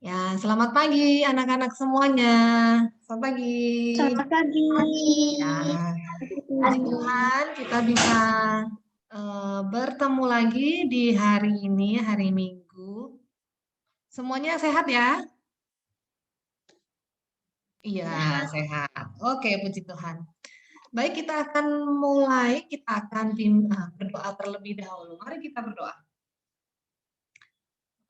Ya, selamat pagi anak-anak semuanya. Selamat pagi. Selamat pagi. Ya, puji Tuhan kita bisa bertemu lagi di hari ini, hari Minggu. Semuanya sehat ya? Iya, sehat. Oke, puji Tuhan. Baik, kita akan mulai, kita akan berdoa terlebih dahulu. Mari kita berdoa.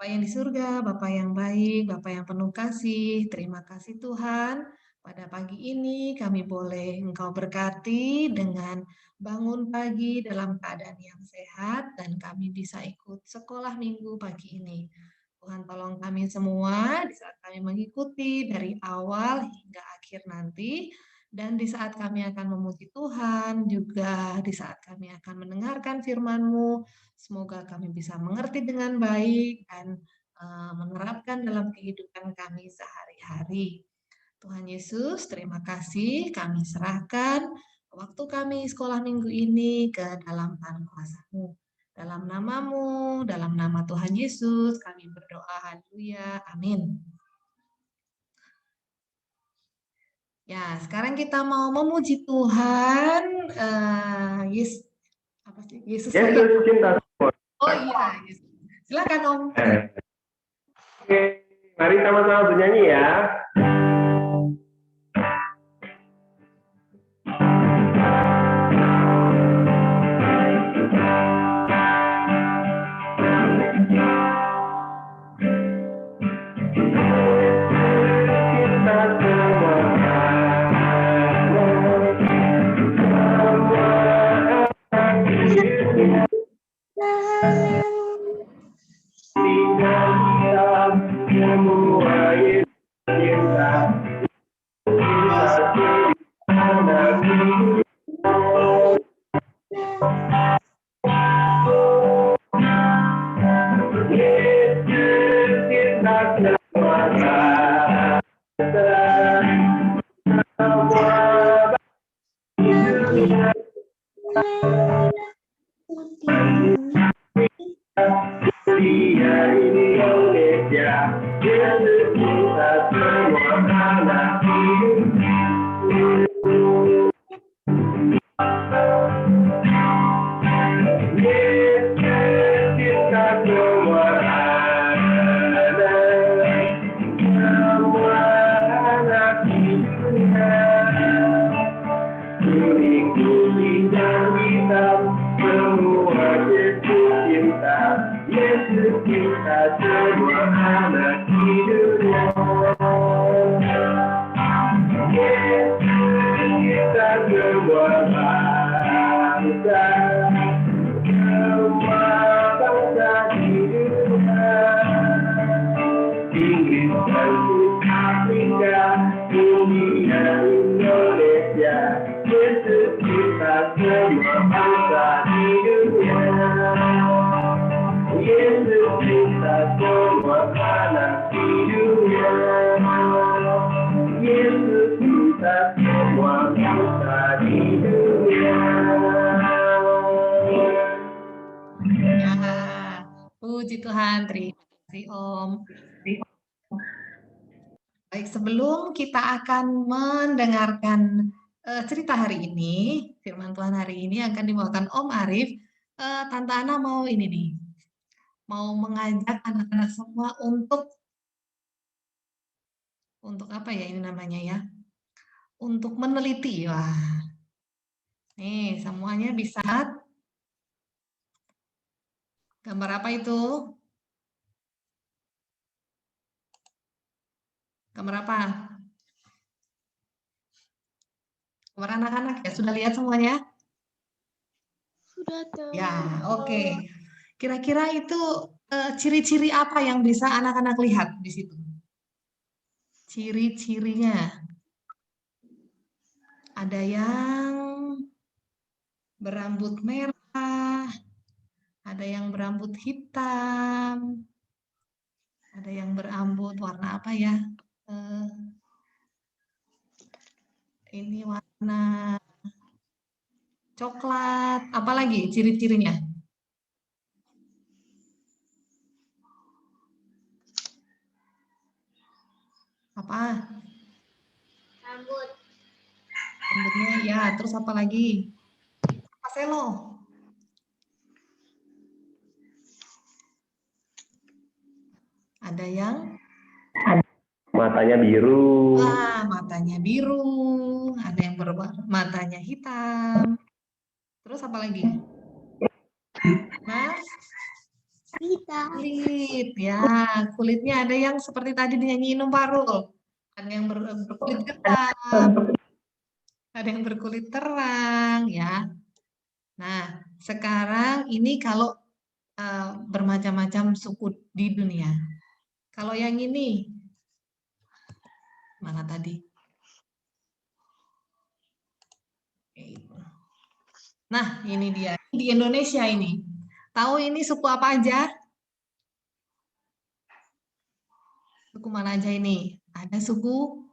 Bapa yang di surga, Bapa yang baik, Bapa yang penuh kasih, terima kasih Tuhan. Pada pagi ini kami boleh Engkau berkati dengan bangun pagi dalam keadaan yang sehat dan kami bisa ikut sekolah minggu pagi ini. Tuhan tolong kami semua di saat kami mengikuti dari awal hingga akhir nanti. Dan di saat kami akan memuji Tuhan, juga di saat kami akan mendengarkan firman-Mu, semoga kami bisa mengerti dengan baik dan menerapkan dalam kehidupan kami sehari-hari. Tuhan Yesus, terima kasih kami serahkan waktu kami sekolah minggu ini ke dalam tangan kuasa-Mu. Dalam nama-Mu, dalam nama Tuhan Yesus, kami berdoa, haleluya, amin. Ya, sekarang kita mau memuji Tuhan. Yesus cinta. Oh iya, Yesus. Silakan Om. Oke, mari sama-sama bernyanyi ya. Puji Tuhan, terima kasih Om. Baik, sebelum kita akan mendengarkan cerita hari ini, firman Tuhan hari ini akan dibawakan Om Arif. Tante Ana mau ini nih, mau mengajak anak-anak semua untuk apa ya ini namanya ya? Untuk meneliti. Wah, nih semuanya bisa. Gambar apa itu? Gambar apa? Gambar anak-anak ya, sudah lihat semuanya? Sudah tahu. Ya, oke. Kira-kira itu ciri-ciri apa yang bisa anak-anak lihat di situ? Ciri-cirinya. Ada yang berambut merah, ada yang berambut hitam, ada yang berambut warna apa ya? Ini warna coklat. Apa lagi ciri-cirinya? Apa? Rambut. Rambutnya ya, terus apa lagi? Apa Selo? Ada yang Matanya biru. matanya biru, ada yang matanya hitam. Terus apa lagi? Mas? Kulit ya, kulitnya ada yang seperti tadi dinyanyiin Om Parul. Ada yang berkulit gelap, ada yang berkulit terang ya. Nah, sekarang ini kalau bermacam-macam suku di dunia. Kalau yang ini, mana tadi? Nah, ini dia. Di Indonesia ini. Tahu ini suku apa aja? Suku mana aja ini? Ada suku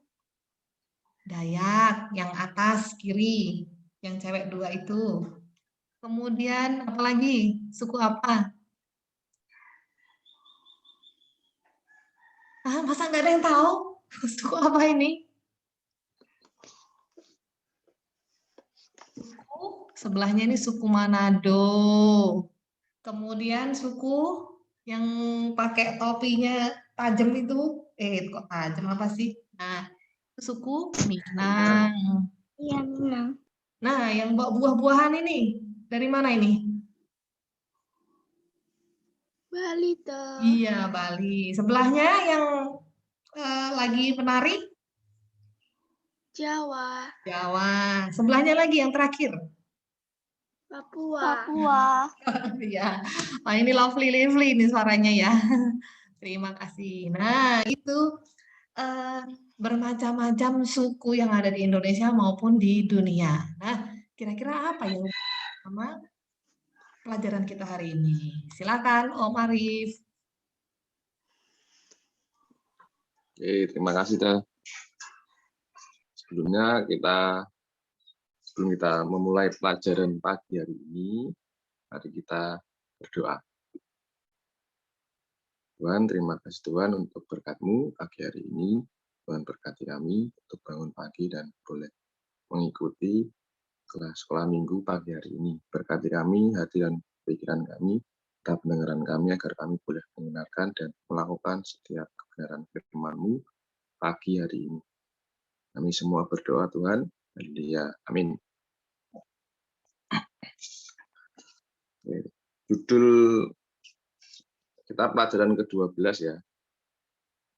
Dayak, yang atas kiri. Yang cewek dua itu. Kemudian apa lagi? Suku apa? Masa nggak ada yang tahu? Suku apa ini? Suku sebelahnya ini suku Manado. Kemudian suku yang pakai topinya tajam itu, kok tajam apa sih? Nah, itu suku Minang. Iya, Minang. Nah, yang buah-buahan ini dari mana ini? Bali tuh. Iya, Bali. Sebelahnya yang lagi penari? Jawa. Jawa. Sebelahnya lagi yang terakhir? Papua. Ya, wah ini lovely ini suaranya ya. Terima kasih. Nah, itu bermacam-macam suku yang ada di Indonesia maupun di dunia. Nah, kira-kira apa yang sama pelajaran kita hari ini? Silakan, Om Arif. Oke, terima kasih, Teh. Sebelum kita memulai pelajaran pagi hari ini, mari kita berdoa. Tuhan, terima kasih Tuhan untuk berkat-Mu pagi hari ini. Tuhan berkati kami untuk bangun pagi dan boleh mengikuti kelas sekolah minggu pagi hari ini. Berkati kami, hati dan pikiran kami, dan pendengaran kami agar kami boleh mendengarkan dan melakukan setiap kebenaran firman-Mu pagi hari ini. Kami semua berdoa Tuhan. Haleluya. Amin. Judul kita pelajaran ke-12 ya.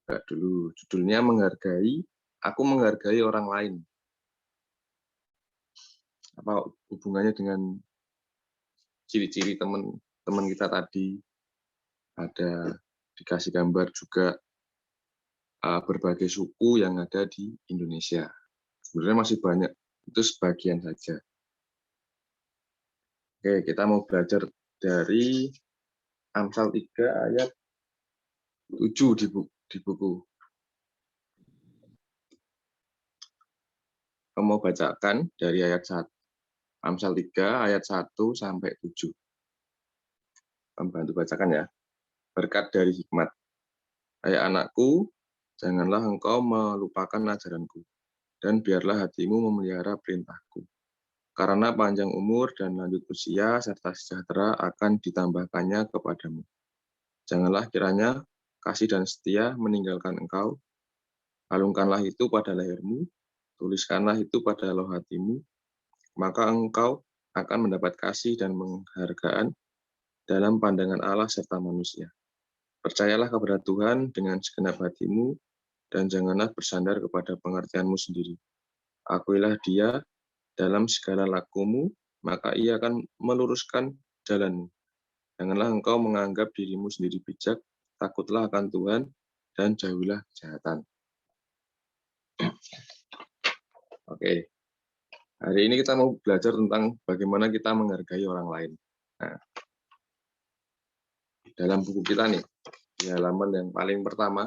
Enggak dulu. Judulnya aku menghargai orang lain. Apa hubungannya dengan ciri-ciri teman kita tadi? Ada dikasih gambar juga berbagai suku yang ada di Indonesia. Sebenarnya masih banyak, itu sebagian saja. Oke, kita mau belajar dari Amsal 3 ayat 7 di buku. Kamu mau bacakan dari ayat 1. Amsal 3 ayat 1 sampai 7. Membantu bacakan ya. Berkat dari hikmat. Hai anakku, janganlah engkau melupakan ajaranku, dan biarlah hatimu memelihara perintahku. Karena panjang umur dan lanjut usia serta sejahtera akan ditambahkannya kepadamu. Janganlah kiranya kasih dan setia meninggalkan engkau. Alungkanlah itu pada lehermu, tuliskanlah itu pada loh hatimu, maka engkau akan mendapat kasih dan penghargaan dalam pandangan Allah serta manusia. Percayalah kepada Tuhan dengan segenap hatimu, dan janganlah bersandar kepada pengertianmu sendiri. Akuilah Dia dalam segala lakumu, maka Ia akan meluruskan jalanmu. Janganlah engkau menganggap dirimu sendiri bijak, takutlah akan Tuhan, dan jauhilah kejahatan. Oke. Hari ini kita mau belajar tentang bagaimana kita menghargai orang lain. Nah, dalam buku kita nih, di halaman yang paling pertama,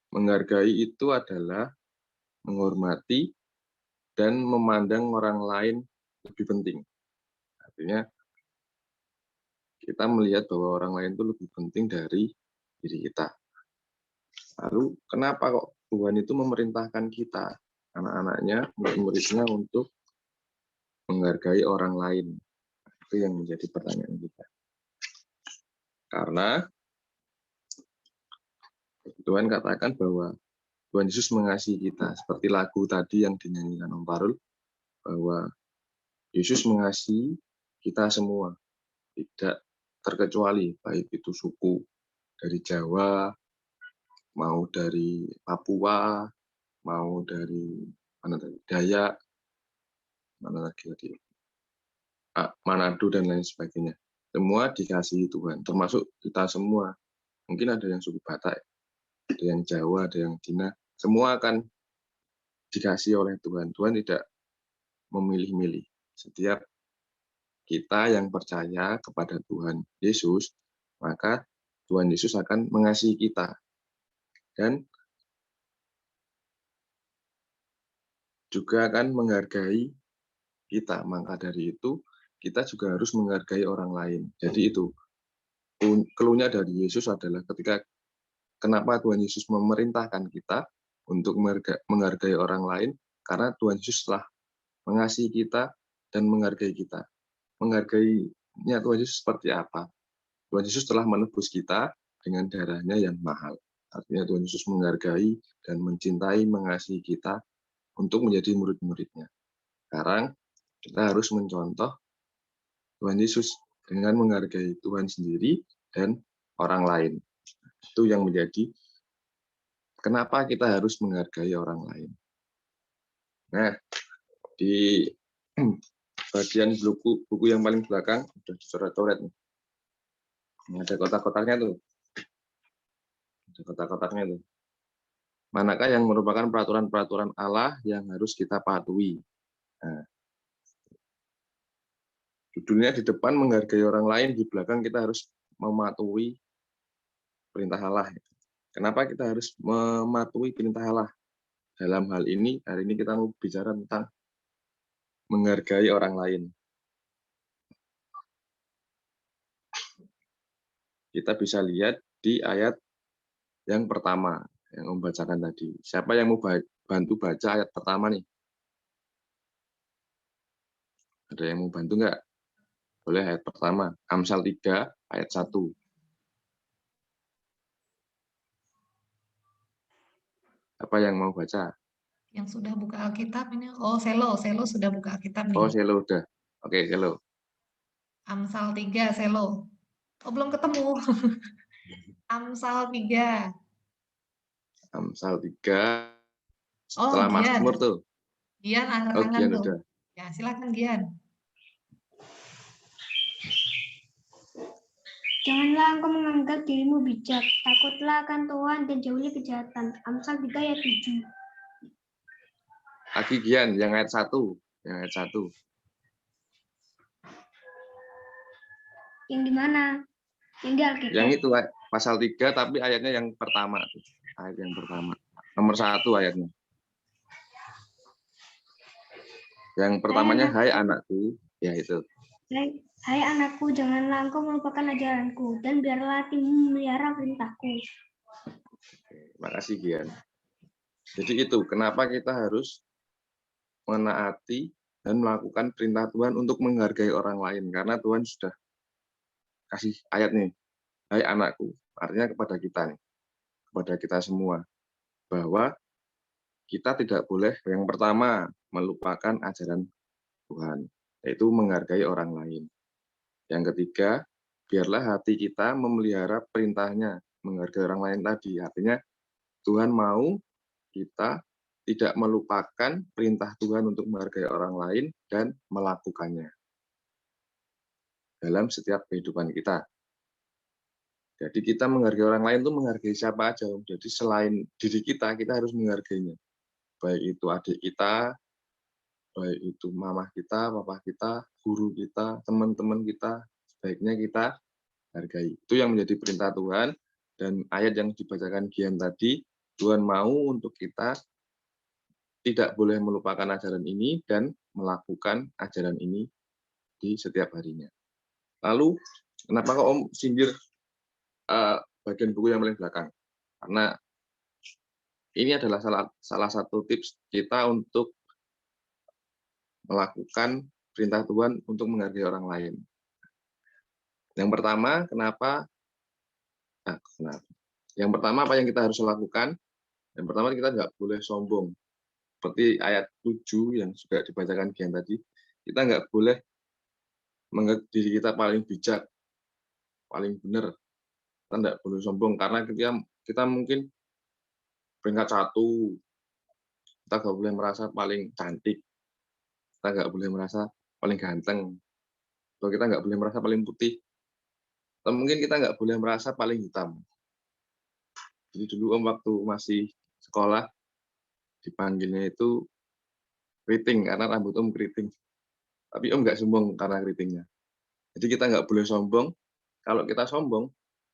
menghargai itu adalah menghormati dan memandang orang lain lebih penting. Artinya, kita melihat bahwa orang lain itu lebih penting dari diri kita. Lalu kenapa kok Tuhan itu memerintahkan kita, anak-anaknya, murid-muridnya untuk menghargai orang lain? Itu yang menjadi pertanyaan kita. Karena Tuhan katakan bahwa Tuhan Yesus mengasihi kita. Seperti lagu tadi yang dinyanyikan Om Parul, bahwa Yesus mengasihi kita semua, tidak terkecuali, baik itu suku dari Jawa, mau dari Papua, mau dari mana tadi, Dayak, mana lagi tadi, Manado dan lain sebagainya. Semua dikasihi Tuhan, termasuk kita semua. Mungkin ada yang suku Batak, ada yang Jawa, ada yang Cina. Semua akan dikasihi oleh Tuhan. Tuhan tidak memilih-milih. Setiap kita yang percaya kepada Tuhan Yesus, maka Tuhan Yesus akan mengasihi kita. Dan juga akan menghargai kita. Maka dari itu, kita juga harus menghargai orang lain. Jadi itu, keluhnya dari Yesus adalah ketika kenapa Tuhan Yesus memerintahkan kita untuk menghargai orang lain, karena Tuhan Yesus telah mengasihi kita dan menghargai kita. Menghargainya Tuhan Yesus seperti apa? Tuhan Yesus telah menebus kita dengan darahnya yang mahal. Artinya Tuhan Yesus menghargai dan mencintai, mengasihi kita untuk menjadi murid-muridnya. Sekarang kita harus mencontoh Tuhan Yesus dengan menghargai Tuhan sendiri dan orang lain. Itu yang menjadi kenapa kita harus menghargai orang lain. Nah, di bagian buku yang paling belakang sudah dicoret-coret. Ini ada kotak-kotaknya tuh. Ada kotak-kotaknya tuh. Manakah yang merupakan peraturan-peraturan Allah yang harus kita patuhi? Nah, judulnya di depan menghargai orang lain, di belakang kita harus mematuhi perintah Allah. Kenapa kita harus mematuhi perintah Allah? Dalam hal ini, hari ini kita mau bicara tentang menghargai orang lain. Kita bisa lihat di ayat yang pertama, yang membacakan tadi. Siapa yang mau bantu baca ayat pertama nih? Ada yang mau bantu nggak? Boleh ayat pertama, Amsal 3, ayat 1. Apa yang mau baca? Yang sudah buka Alkitab ini, Selo sudah buka Alkitab Oh, nih. Selo udah. Oke, Selo. Amsal 3, Selo. Oh, belum ketemu. Amsal 3. Amsal 3, Oh, setelah Gian. Mazmur tuh. Gian angkat Oh, tangan Gian tuh. udah. Ya, silakan Gian. Janganlah engkau menganggap dirimu bijak, takutlah akan Tuhan dan jauhi kejahatan. Amsal 3 ayat 7. Lagi Gian, yang ayat 1. Yang ayat 1. Yang di mana? Yang di Alkitab. Yang itu, pasal 3, tapi ayatnya yang pertama. Ayat yang pertama. Nomor 1 ayatnya. Yang pertamanya, hai anakku. Ya, itu. Hai anakku, janganlah engkau melupakan ajaranku, dan biarlah hatimu memelihara perintahku. Terima kasih, Gian. Jadi itu, kenapa kita harus menaati dan melakukan perintah Tuhan untuk menghargai orang lain. Karena Tuhan sudah kasih ayat nih, hai anakku. Artinya kepada kita nih, kepada kita semua. Bahwa kita tidak boleh, yang pertama, melupakan ajaran Tuhan, yaitu menghargai orang lain. Yang ketiga, biarlah hati kita memelihara perintahnya, menghargai orang lain tadi. Artinya Tuhan mau kita tidak melupakan perintah Tuhan untuk menghargai orang lain dan melakukannya dalam setiap kehidupan kita. Jadi kita menghargai orang lain itu menghargai siapa aja. Jadi selain diri kita harus menghargainya. Baik itu adik kita, baik itu mama kita, papa kita, guru kita, teman-teman kita, sebaiknya kita hargai. Itu yang menjadi perintah Tuhan, dan ayat yang dibacakan Gian tadi, Tuhan mau untuk kita tidak boleh melupakan ajaran ini dan melakukan ajaran ini di setiap harinya. Lalu Kenapa kok Om sindir bagian buku yang paling belakang? Karena ini adalah salah satu tips kita untuk melakukan perintah Tuhan untuk menghargai orang lain. Yang pertama, kenapa? Yang pertama, apa yang kita harus lakukan? Yang pertama, kita nggak boleh sombong. Seperti ayat 7 yang juga dibacakan Gian tadi, kita nggak boleh menganggap diri kita paling bijak, paling benar. Kita nggak boleh sombong, karena kita mungkin peringkat 1, kita nggak boleh merasa paling cantik, kita nggak boleh merasa paling ganteng, atau kita nggak boleh merasa paling putih, atau mungkin kita nggak boleh merasa paling hitam. Jadi dulu Om waktu masih sekolah, dipanggilnya itu keriting, karena rambut Om keriting. Tapi Om nggak sombong karena keritingnya. Jadi kita nggak boleh sombong. Kalau kita sombong,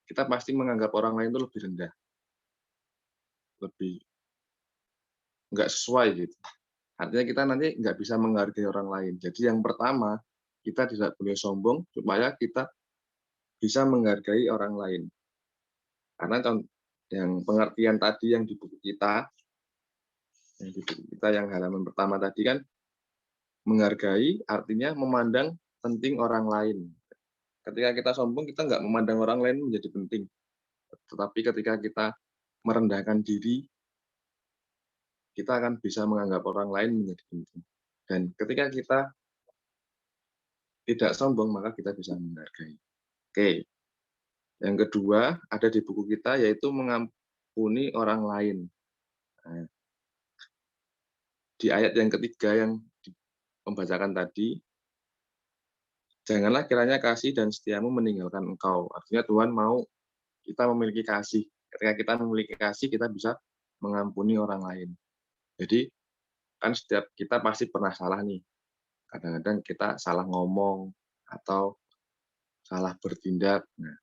kita pasti menganggap orang lain itu lebih rendah. Lebih nggak sesuai gitu. Artinya kita nanti nggak bisa menghargai orang lain. Jadi yang pertama, kita tidak boleh sombong supaya kita bisa menghargai orang lain. Karena yang pengertian tadi yang di buku kita, yang halaman pertama tadi kan, menghargai artinya memandang penting orang lain. Ketika kita sombong, kita nggak memandang orang lain menjadi penting. Tetapi ketika kita merendahkan diri, kita akan bisa menganggap orang lain menjadi penting. Dan ketika kita tidak sombong, maka kita bisa menghargai. Oke. Yang kedua, ada di buku kita, yaitu mengampuni orang lain. Nah, di ayat yang ketiga yang membacakan tadi, janganlah kiranya kasih dan setiamu meninggalkan engkau. Artinya Tuhan mau kita memiliki kasih. Ketika kita memiliki kasih, kita bisa mengampuni orang lain. Jadi, kan setiap kita pasti pernah salah nih. Kadang-kadang kita salah ngomong atau salah bertindak. Nah,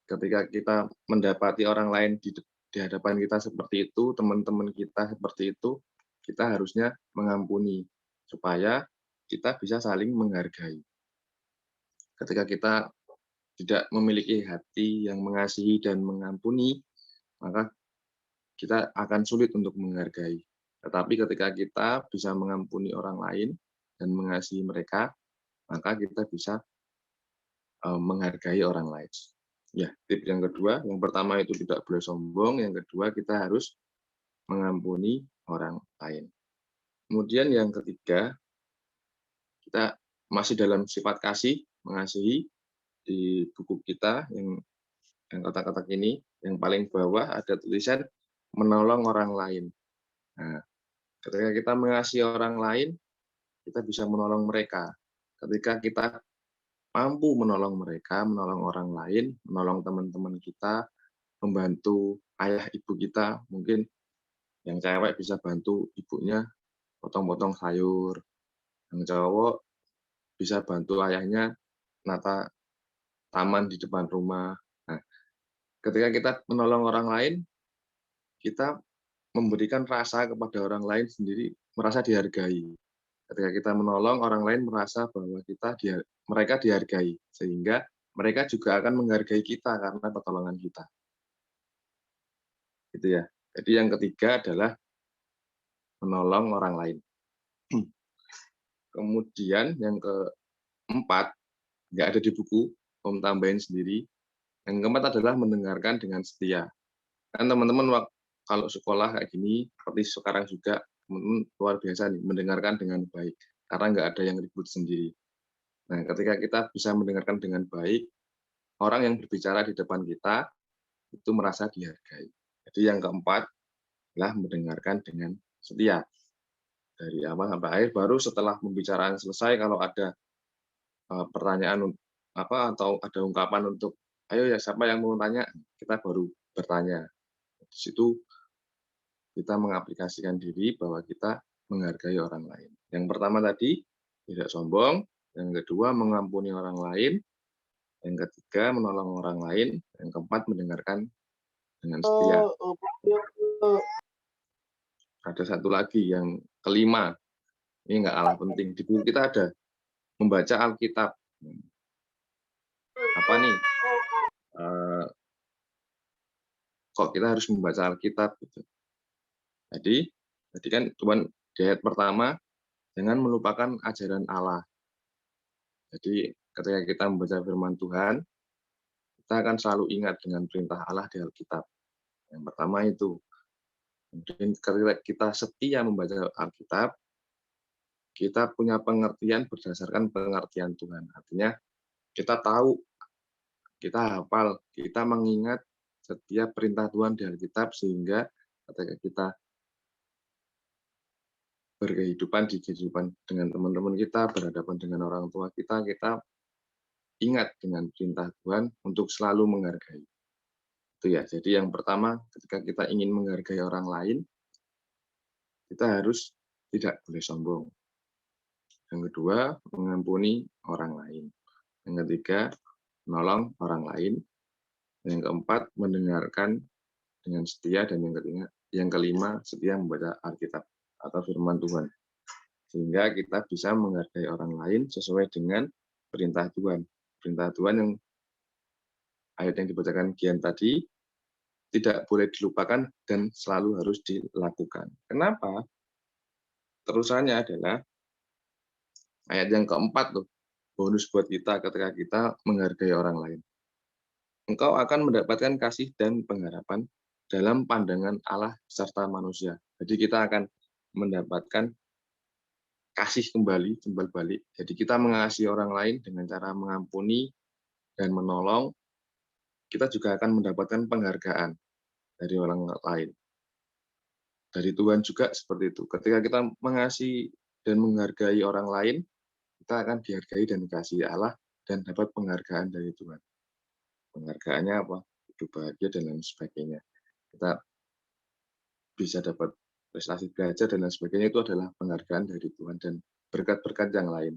ketika kita mendapati orang lain di hadapan kita seperti itu, teman-teman kita seperti itu, kita harusnya mengampuni supaya kita bisa saling menghargai. Ketika kita tidak memiliki hati yang mengasihi dan mengampuni, maka kita akan sulit untuk menghargai. Tetapi ketika kita bisa mengampuni orang lain dan mengasihi mereka, maka kita bisa menghargai orang lain. Ya, tip yang kedua, yang pertama itu tidak boleh sombong, yang kedua kita harus mengampuni orang lain. Kemudian yang ketiga, kita masih dalam sifat kasih, mengasihi. Di buku kita yang kata-kata ini, yang paling bawah ada tulisan menolong orang lain. Nah, ketika kita mengasihi orang lain, kita bisa menolong mereka. Ketika kita mampu menolong mereka, menolong orang lain, menolong teman-teman kita, membantu ayah ibu kita, mungkin yang cewek bisa bantu ibunya potong-potong sayur, yang cowok bisa bantu ayahnya nata taman di depan rumah. Nah, ketika kita menolong orang lain, kita memberikan rasa kepada orang lain sendiri, merasa dihargai. Ketika kita menolong, orang lain merasa bahwa mereka dihargai, sehingga mereka juga akan menghargai kita karena pertolongan kita. Gitu ya. Jadi yang ketiga adalah menolong orang lain. Kemudian yang keempat, nggak ada di buku, Om tambahin sendiri. Yang keempat adalah mendengarkan dengan setia. Kan teman-teman kalau sekolah kayak gini, seperti sekarang juga, teman-teman luar biasa nih, mendengarkan dengan baik. Karena nggak ada yang ribut sendiri. Nah, ketika kita bisa mendengarkan dengan baik, orang yang berbicara di depan kita itu merasa dihargai. Jadi yang keempat adalah mendengarkan dengan setia. Dari awal sampai akhir, baru setelah pembicaraan selesai, kalau ada pertanyaan atau ada ungkapan untuk, ayo ya siapa yang mau tanya, kita baru bertanya. Di situ kita mengaplikasikan diri bahwa kita menghargai orang lain. Yang pertama tadi, tidak sombong. Yang kedua, mengampuni orang lain. Yang ketiga, menolong orang lain. Yang keempat, mendengarkan dengan setia. Ada satu lagi, yang kelima. Ini nggak kalah penting. Di buku kita ada membaca Alkitab. apa nih? Kok kita harus membaca Alkitab gitu. Jadi kan Tuhan di ayat pertama, jangan melupakan ajaran Allah. Jadi ketika kita membaca firman Tuhan, kita akan selalu ingat dengan perintah Allah di Alkitab. Yang pertama itu. Kemudian ketika kita setia membaca Alkitab, kita punya pengertian berdasarkan pengertian Tuhan. Artinya kita tahu, kita hafal, kita mengingat setiap perintah Tuhan di Alkitab sehingga ketika kita berkehidupan di kehidupan dengan teman-teman kita, berhadapan dengan orang tua kita, kita ingat dengan perintah Tuhan untuk selalu menghargai. Itu ya. Jadi yang pertama, ketika kita ingin menghargai orang lain, kita harus tidak boleh sombong. Yang kedua, mengampuni orang lain. Yang ketiga, menolong orang lain. Yang keempat, mendengarkan dengan setia. Dan yang kelima, setia membaca Alkitab atau firman Tuhan. Sehingga kita bisa menghargai orang lain sesuai dengan perintah Tuhan. Perintah Tuhan yang ayat yang dibacakan Gian tadi, tidak boleh dilupakan dan selalu harus dilakukan. Kenapa? Terusannya adalah ayat yang keempat tuh, bonus buat kita ketika kita menghargai orang lain. Engkau akan mendapatkan kasih dan pengharapan dalam pandangan Allah serta manusia. Jadi kita akan mendapatkan kasih kembali, timbal balik. Jadi kita mengasihi orang lain dengan cara mengampuni dan menolong. Kita juga akan mendapatkan penghargaan dari orang lain. Dari Tuhan juga seperti itu. Ketika kita mengasihi dan menghargai orang lain, kita akan dihargai dan dikasihi Allah dan dapat penghargaan dari Tuhan. Penghargaannya apa? Hidup bahagia dan lain sebagainya. Kita bisa dapat prestasi belajar dan lain sebagainya, itu adalah penghargaan dari Tuhan dan berkat-berkat yang lain.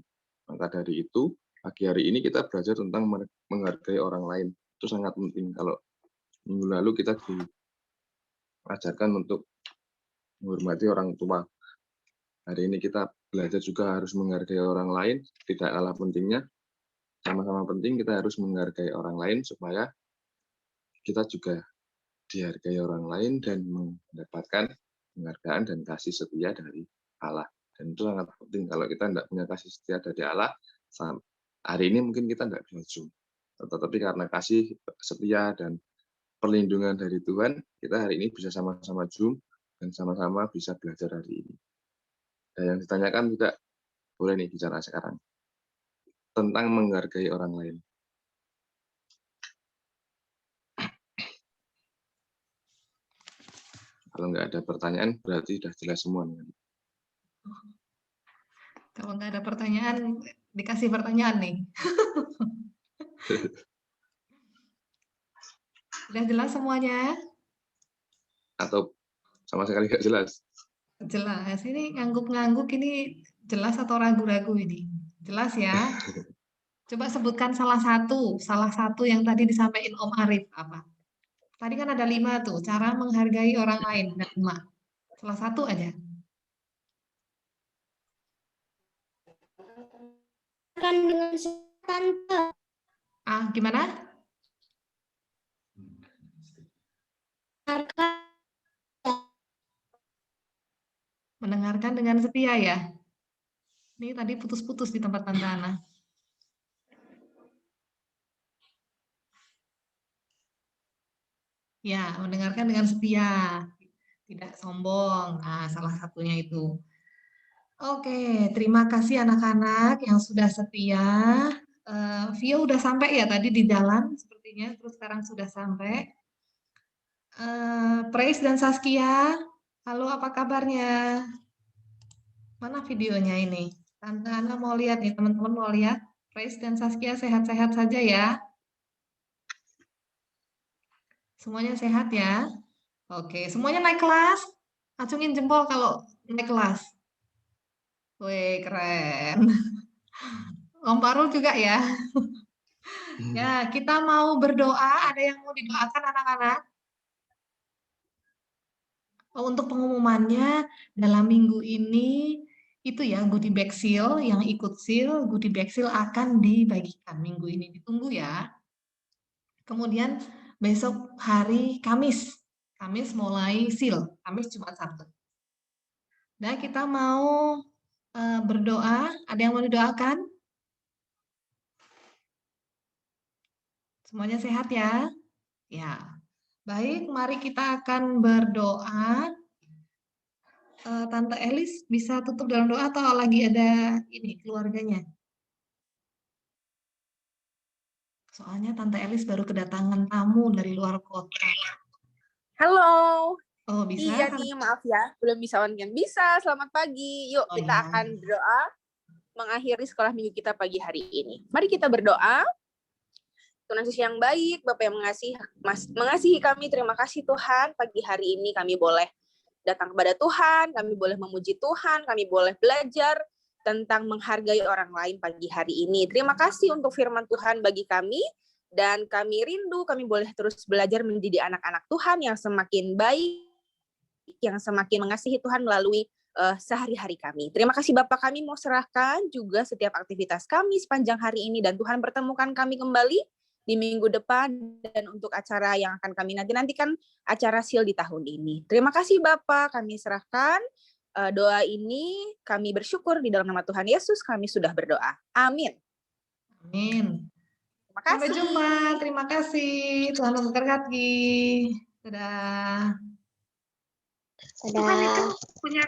Maka dari itu, pagi hari ini kita belajar tentang menghargai orang lain. Itu sangat penting. Kalau minggu lalu kita diajarkan untuk menghormati orang tua. Hari ini kita belajar juga harus menghargai orang lain, tidak kalah pentingnya. Sama-sama penting kita harus menghargai orang lain supaya kita juga dihargai orang lain dan mendapatkan penghargaan dan kasih setia dari Allah. Dan itu sangat penting. Kalau kita tidak punya kasih setia dari Allah, hari ini mungkin kita tidak bisa Zoom. Tetapi karena kasih setia dan perlindungan dari Tuhan, kita hari ini bisa sama-sama Zoom dan sama-sama bisa belajar hari ini. Dan yang ditanyakan tidak boleh nih bicara sekarang tentang menghargai orang lain. Kalau nggak ada pertanyaan, berarti sudah jelas semua. Kalau nggak ada pertanyaan, dikasih pertanyaan nih. Sudah jelas semuanya? Atau sama sekali nggak jelas? Jelas. Ini ngangguk-ngangguk ini jelas atau ragu-ragu ini? Jelas ya? Coba sebutkan salah satu yang tadi disampaikan Om Arif apa? Tadi kan ada 5 tuh, cara menghargai orang lain. Ada 5. Salah satu aja. Kan dengan tante. Gimana? Mendengarkan dengan setia ya. Ini tadi putus-putus di tempat Tante Ana. Ya, mendengarkan dengan setia, tidak sombong. Nah, salah satunya itu. Oke, terima kasih anak-anak yang sudah setia. Vio udah sampai ya tadi di jalan sepertinya, terus sekarang sudah sampai. Praise dan Saskia, halo apa kabarnya? Mana videonya ini? Tante Ana mau lihat nih, teman-teman mau lihat. Praise dan Saskia sehat-sehat saja ya. Semuanya sehat ya? Oke, semuanya naik kelas? Acungin jempol kalau naik kelas. Wih, keren. Om Parul juga ya. Ya, kita mau berdoa. Ada yang mau didoakan anak-anak? Untuk pengumumannya dalam minggu ini, itu ya, goodie bag seal, yang ikut seal, goodie bag seal akan dibagikan minggu ini. Ditunggu ya. Kemudian besok hari Kamis. Kamis mulai seal, Kamis Jumat Sabtu. Nah, kita mau berdoa. Ada yang mau didoakan? Semuanya sehat ya? Ya. Baik, mari kita akan berdoa. Tante Elis bisa tutup dalam doa atau lagi ada ini keluarganya? Soalnya Tante Elis baru kedatangan tamu dari luar kota. Halo. Oh, bisa? Iya nih, maaf ya, belum bisa on cam. Bisa, selamat pagi. Yuk, Oh, kita ya. akan berdoa mengakhiri sekolah minggu kita pagi hari ini. Mari kita berdoa. Tuhan Yesus yang baik, Bapak yang mengasihi kami, terima kasih Tuhan. Pagi hari ini kami boleh datang kepada Tuhan, kami boleh memuji Tuhan, kami boleh belajar tentang menghargai orang lain pagi hari ini. Terima kasih untuk firman Tuhan bagi kami, dan kami rindu, kami boleh terus belajar menjadi anak-anak Tuhan yang semakin baik, yang semakin mengasihi Tuhan melalui sehari-hari kami. Terima kasih Bapak, kami mau serahkan juga setiap aktivitas kami sepanjang hari ini, dan Tuhan pertemukan kami kembali di minggu depan, dan untuk acara yang akan kami nantikan, acara seal di tahun ini. Terima kasih Bapak, kami serahkan doa ini, kami bersyukur di dalam nama Tuhan Yesus, kami sudah berdoa. Amin. Amin. Terima kasih. Sampai jumpa. Terima kasih. Tuhan memberkati. Dadah. Tuhan itu punya